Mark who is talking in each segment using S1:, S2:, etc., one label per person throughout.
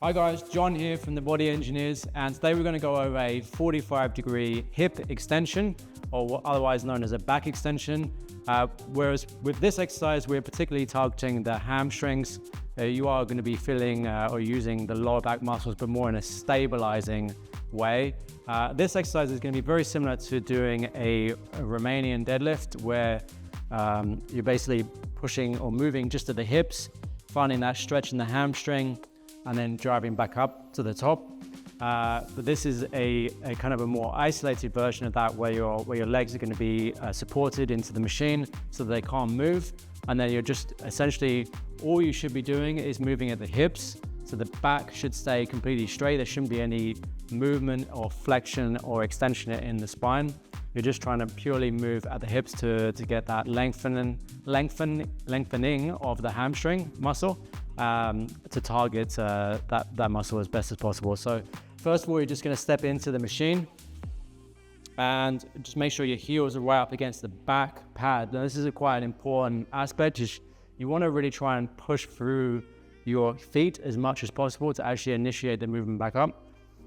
S1: Hi guys, John here from the Body Engineers, and today we're going to go over a 45-degree hip extension, or otherwise known as a back extension. Whereas with this exercise, we're particularly targeting the hamstrings. You are going to be feeling or using the lower back muscles, but more in a stabilizing way. This exercise is going to be very similar to doing a Romanian deadlift, where you're basically pushing or moving just at the hips, finding that stretch in the hamstring, and then driving back up to the top. But this is a kind of a more isolated version of that, where your legs are going to be supported into the machine so that they can't move. And then you're just essentially, all you should be doing is moving at the hips. So the back should stay completely straight. There shouldn't be any movement or flexion or extension in the spine. You're just trying to purely move at the hips to get that lengthening of the hamstring muscle, to target that muscle as best as possible. So first of all, you're just going to step into the machine and just make sure your heels are right up against the back pad. Now this is quite an important aspect. You want to really try and push through your feet as much as possible to actually initiate the movement back up.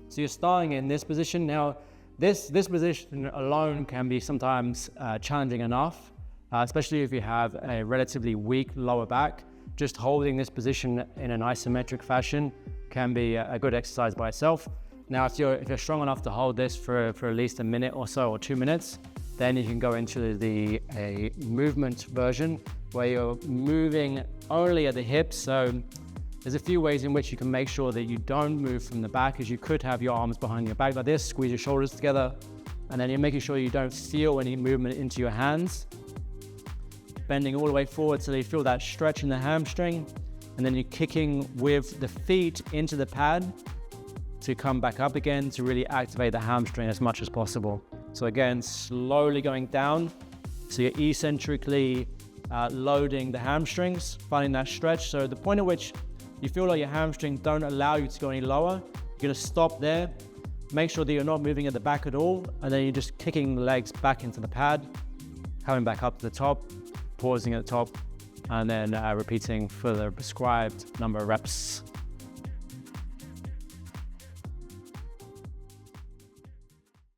S1: So you're starting in this position. Now this position alone can be sometimes challenging enough, especially if you have a relatively weak lower back. Just holding this position in an isometric fashion can be a good exercise by itself. Now, if you're strong enough to hold this for at least a minute or so, or 2 minutes, then you can go into a movement version where you're moving only at the hips. So there's a few ways in which you can make sure that you don't move from the back, as you could have your arms behind your back like this, squeeze your shoulders together, and then you're making sure you don't feel any movement into your hands. Bending all the way forward till you feel that stretch in the hamstring, and then you're kicking with the feet into the pad to come back up again to really activate the hamstring as much as possible. So again, slowly going down, so you're eccentrically loading the hamstrings, finding that stretch. So the point at which you feel like your hamstrings don't allow you to go any lower, you're going to stop there, make sure that you're not moving at the back at all, and then you're just kicking the legs back into the pad, coming back up to the top, pausing at the top, and then repeating for the prescribed number of reps.